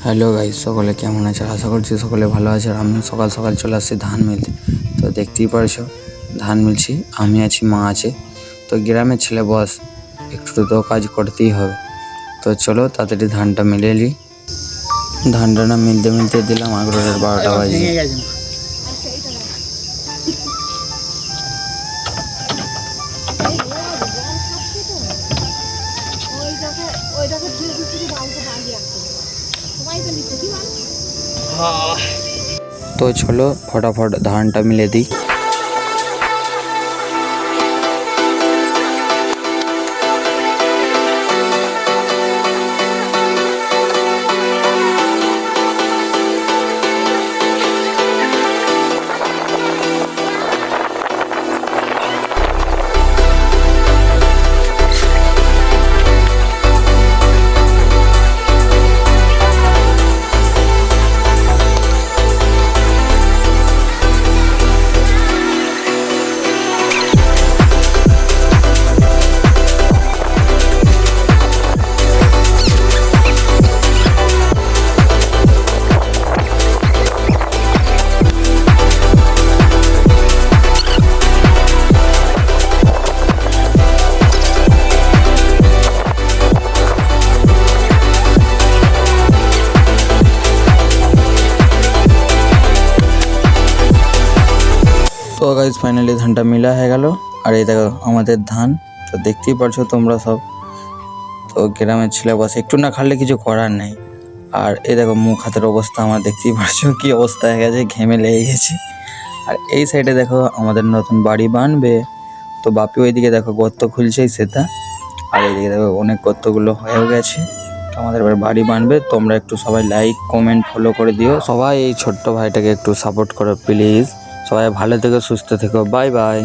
Hello guys, সকলে কেমন আছে? আশা করছি সকলে ভালো আছে। আর আমি সকাল সকাল চলে আসছি ধান মিলতে। তো দেখতেই পারছো ধান মিলছি, আমি আছি, মা আছে। তো গ্রামের ছেলে বস, একটু তো কাজ করতেই হবে। তো চলো তাড়াতাড়ি ধানটা মিলে নিই। ধানটা না মিলতে মিলতে দিলাম 11:12 বাজে। তো চলো ফটাফট ধানটা মিলে দিই। তো গাইস ফাইনালি ধানটা মিলা হয়ে গেল। আর এই দেখো আমাদের ধান, তো দেখতেই পারছো তোমরা সব। তো গ্রামের ছেলে বসে একটু না খাটলে কিছু করার নেই। আর এই দেখো মুখ হাতের অবস্থা আমার, দেখতেই পারছো কি অবস্থা হয়ে গেছে, ঘেমে লেগে গেছি। আর এই সাইডে দেখো আমাদের নতুন বাড়ি বানবে। তো বাপি ওইদিকে দেখো গর্ত খুলছেই সেটা। আর এইদিকে দেখো অনেক গর্তগুলো হয়েও গেছে। তো আমাদের এবার বাড়ি বানবে। তোমরা একটু সবাই লাইক কমেন্ট ফলো করে দিও। সবাই এই ছোট্ট ভাইটাকে একটু সাপোর্ট করো প্লিজ। সবাই ভালো থেকো, সুস্থ থেকো, বাই বাই।